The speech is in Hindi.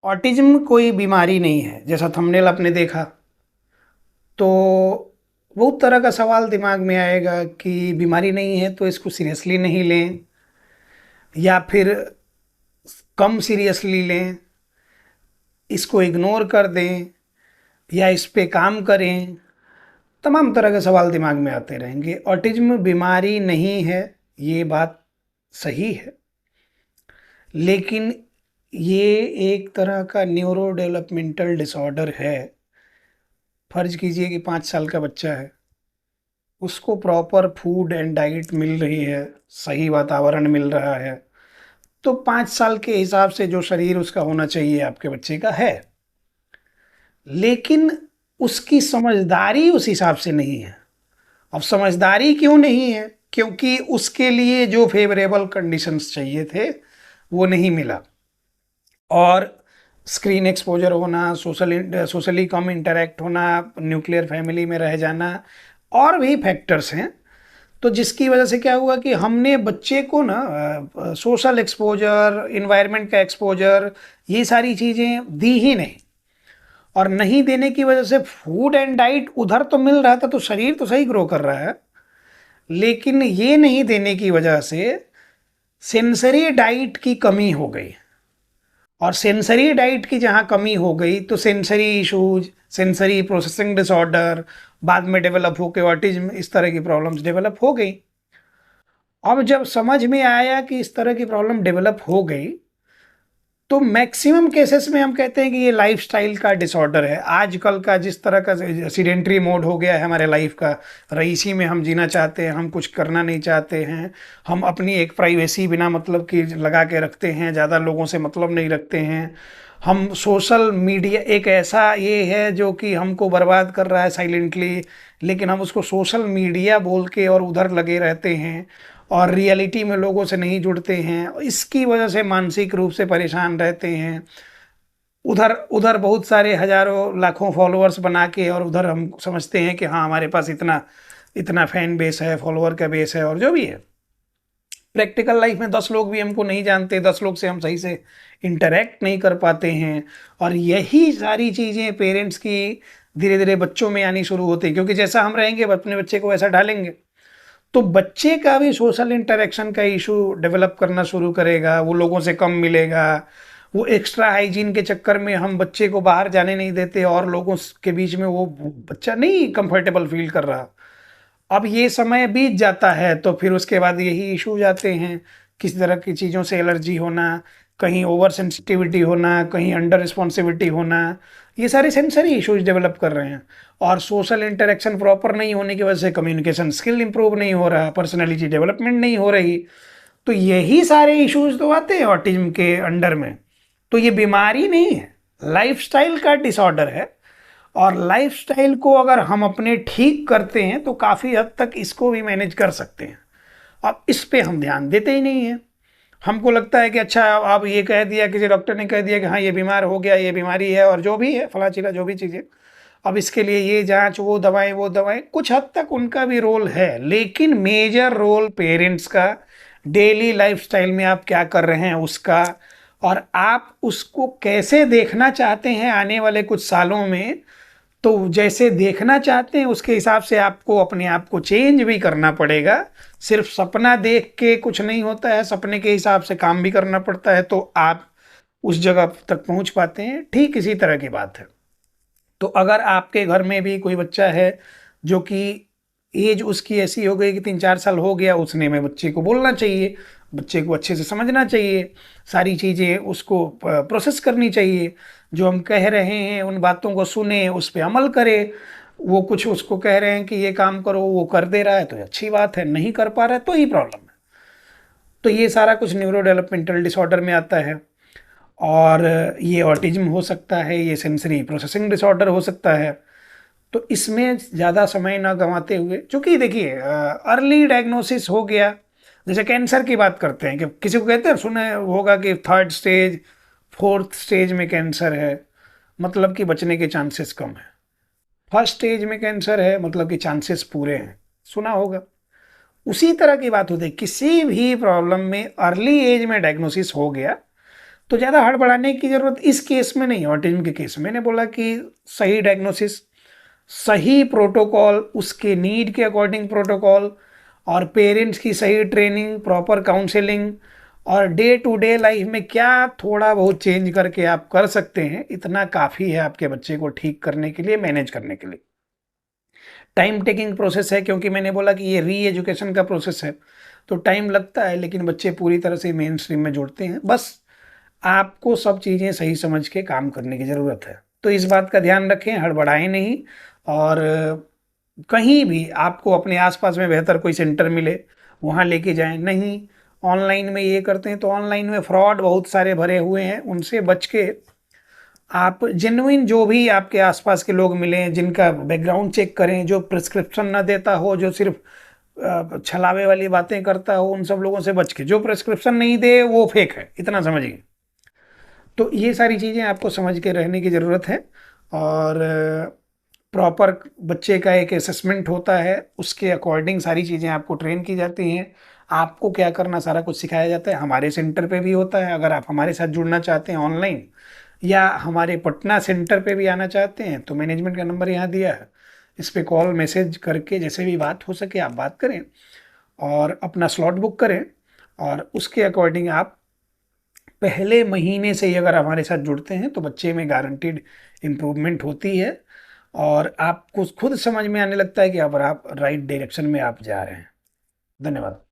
ऑटिज्म कोई बीमारी नहीं है, जैसा थंबनेल आपने देखा। तो बहुत तरह का सवाल दिमाग में आएगा कि बीमारी नहीं है तो इसको सीरियसली नहीं लें, या फिर कम सीरियसली लें, इसको इग्नोर कर दें, या इस पे काम करें। तमाम तरह के सवाल दिमाग में आते रहेंगे। ऑटिज्म बीमारी नहीं है, ये बात सही है, लेकिन ये एक तरह का न्यूरो डेवलपमेंटल डिसऑर्डर है। फर्ज कीजिए कि 5 साल का बच्चा है, उसको प्रॉपर फूड एंड डाइट मिल रही है, सही वातावरण मिल रहा है, तो 5 साल के हिसाब से जो शरीर उसका होना चाहिए आपके बच्चे का है। लेकिन उसकी समझदारी उस हिसाब से नहीं है। अब समझदारी क्यों नहीं है? क्योंकि उसके लिए जो फेवरेबल कंडीशंस चाहिए थे वो नहीं मिला। और स्क्रीन एक्सपोजर होना, सोशली कम इंटरेक्ट होना, न्यूक्लियर फैमिली में रह जाना, और भी फैक्टर्स हैं। तो जिसकी वजह से क्या हुआ कि हमने बच्चे को ना सोशल एक्सपोजर, इन्वायरमेंट का एक्सपोजर, ये सारी चीज़ें दी ही नहीं। और नहीं देने की वजह से फूड एंड डाइट उधर तो मिल रहा था, तो शरीर तो सही ग्रो कर रहा है, लेकिन ये नहीं देने की वजह से सेंसरी डाइट की कमी हो गई। और सेंसरी डाइट की जहाँ कमी हो गई तो sensory issues, sensory processing disorder, बाद में डेवलप होकर ऑटिज्म, इस तरह की प्रॉब्लम्स डेवलप हो गई। अब जब समझ में आया कि इस तरह की प्रॉब्लम डेवलप हो गई, तो मैक्सिमम केसेस में हम कहते हैं कि ये लाइफस्टाइल का डिसऑर्डर है। आजकल का जिस तरह का सीडेंट्री मोड हो गया है हमारे लाइफ का, रईसी में हम जीना चाहते हैं, हम कुछ करना नहीं चाहते हैं, हम अपनी एक प्राइवेसी बिना मतलब की लगा के रखते हैं, ज़्यादा लोगों से मतलब नहीं रखते हैं। हम सोशल मीडिया एक ऐसा ये है जो कि हमको बर्बाद कर रहा है साइलेंटली, लेकिन हम उसको सोशल मीडिया बोल के और उधर लगे रहते हैं और रियलिटी में लोगों से नहीं जुड़ते हैं। इसकी वजह से मानसिक रूप से परेशान रहते हैं। उधर उधर बहुत सारे हजारों लाखों फॉलोअर्स बना के, और उधर हम समझते हैं कि हाँ हमारे पास इतना इतना फैन बेस है, फॉलोअर का बेस है, और जो भी है। प्रैक्टिकल लाइफ में 10 लोग भी हमको नहीं जानते, 10 लोग से हम सही से इंटरेक्ट नहीं कर पाते हैं। और यही सारी चीज़ें पेरेंट्स की धीरे धीरे बच्चों में आनी शुरू होती है, क्योंकि जैसा हम रहेंगे अपने बच्चे को वैसा ढालेंगे। तो बच्चे का भी सोशल इंटरेक्शन का इशू डेवलप करना शुरू करेगा, वो लोगों से कम मिलेगा। वो एक्स्ट्रा हाइजीन के चक्कर में हम बच्चे को बाहर जाने नहीं देते, और लोगों के बीच में वो बच्चा नहीं कंफर्टेबल फील कर रहा। अब ये समय बीत जाता है तो फिर उसके बाद यही इशू जाते हैं, किसी तरह की चीज़ों से एलर्जी होना, कहीं ओवर सेंसिटिविटी होना, कहीं अंडर रिस्पॉन्सिबिलिटी होना, ये सारे सेंसरी इश्यूज डेवलप कर रहे हैं। और सोशल इंटरेक्शन प्रॉपर नहीं होने की वजह से कम्युनिकेशन स्किल इंप्रूव नहीं हो रहा, पर्सनैलिटी डेवलपमेंट नहीं हो रही। तो यही सारे इश्यूज तो आते हैं ऑटिज्म के अंडर में। तो ये बीमारी नहीं है, लाइफस्टाइल का डिसऑर्डर है। और लाइफस्टाइल को अगर हम अपने ठीक करते हैं तो काफ़ी हद तक इसको भी मैनेज कर सकते हैं। अब इस पे हम ध्यान देते ही नहीं हैं। हमको लगता है कि अच्छा अब ये कह दिया, किसी डॉक्टर ने कह दिया कि हाँ ये बीमार हो गया, ये बीमारी है, और जो भी है फला चिला जो भी चीज़ें, अब इसके लिए ये जांच, वो दवाएं, कुछ हद तक उनका भी रोल है, लेकिन मेजर रोल पेरेंट्स का, डेली लाइफस्टाइल में आप क्या कर रहे हैं उसका, और आप उसको कैसे देखना चाहते हैं आने वाले कुछ सालों में। तो जैसे देखना चाहते हैं उसके हिसाब से आपको अपने आप को चेंज भी करना पड़ेगा। सिर्फ सपना देख के कुछ नहीं होता है, सपने के हिसाब से काम भी करना पड़ता है, तो आप उस जगह तक पहुंच पाते हैं। ठीक इसी तरह की बात है। तो अगर आपके घर में भी कोई बच्चा है जो कि एज उसकी ऐसी हो गई कि 3-4 साल हो गया, उसने में बच्चे को बोलना चाहिए, बच्चे को अच्छे से समझना चाहिए, सारी चीज़ें उसको प्रोसेस करनी चाहिए। जो हम कह रहे हैं उन बातों को सुने, उस पर अमल करे। वो कुछ उसको कह रहे हैं कि ये काम करो, वो कर दे रहा है तो अच्छी बात है, नहीं कर पा रहा है तो ही प्रॉब्लम है। तो ये सारा कुछ न्यूरो डेवलपमेंटल डिसऑर्डर में आता है। और ये ऑटिज्म हो सकता है, ये सेंसरी प्रोसेसिंग डिसऑर्डर हो सकता है। तो इसमें ज़्यादा समय ना गंवाते हुए, चूँकि देखिए अर्ली डायग्नोसिस हो गया, जैसे कैंसर की बात करते हैं कि किसी को कहते हैं, सुने होगा कि 3rd स्टेज 4th स्टेज में कैंसर है, मतलब कि बचने के चांसेस कम है। 1st स्टेज में कैंसर है मतलब कि चांसेस पूरे हैं, सुना होगा। उसी तरह की बात होती है, किसी भी प्रॉब्लम में अर्ली एज में डायग्नोसिस हो गया तो ज़्यादा हड़बड़ाने की ज़रूरत इस केस में नहीं है। ऑटिज्म के केस में मैंने बोला कि सही डायग्नोसिस, सही प्रोटोकॉल, उसके नीड के अकॉर्डिंग प्रोटोकॉल, और पेरेंट्स की सही ट्रेनिंग, प्रॉपर काउंसलिंग, और डे टू डे लाइफ में क्या थोड़ा बहुत चेंज करके आप कर सकते हैं, इतना काफ़ी है आपके बच्चे को ठीक करने के लिए, मैनेज करने के लिए। टाइम टेकिंग प्रोसेस है, क्योंकि मैंने बोला कि ये री एजुकेशन का प्रोसेस है, तो टाइम लगता है, लेकिन बच्चे पूरी तरह से मेन स्ट्रीम में जुड़ते हैं। बस आपको सब चीज़ें सही समझ के काम करने की ज़रूरत है। तो इस बात का ध्यान रखें, हड़बड़ाएं नहीं। और कहीं भी आपको अपने आसपास में बेहतर कोई सेंटर मिले, वहाँ लेके जाएं। नहीं, ऑनलाइन में ये करते हैं तो ऑनलाइन में फ्रॉड बहुत सारे भरे हुए हैं, उनसे बच के आप जेन्युइन जो भी आपके आसपास के लोग मिलें, जिनका बैकग्राउंड चेक करें, जो प्रिस्क्रिप्शन ना देता हो, जो सिर्फ छलावे वाली बातें करता हो, उन सब लोगों से बच के। जो प्रिस्क्रिप्शन नहीं दे वो फेक है, इतना समझिए। तो ये सारी चीज़ें आपको समझ के रहने की ज़रूरत है। और प्रॉपर बच्चे का एक असेसमेंट होता है, उसके अकॉर्डिंग सारी चीज़ें आपको ट्रेन की जाती हैं। आपको क्या करना सारा कुछ सिखाया जाता है, हमारे सेंटर पे भी होता है। अगर आप हमारे साथ जुड़ना चाहते हैं ऑनलाइन, या हमारे पटना सेंटर पे भी आना चाहते हैं, तो मैनेजमेंट का नंबर यहाँ दिया है, इस पर कॉल मैसेज करके जैसे भी बात हो सके आप बात करें और अपना स्लॉट बुक करें। और उसके अकॉर्डिंग आप पहले महीने से ही अगर हमारे साथ जुड़ते हैं तो बच्चे में गारंटीड इम्प्रूवमेंट होती है, और आपको खुद समझ में आने लगता है कि अब आप राइट डायरेक्शन में आप जा रहे हैं। धन्यवाद।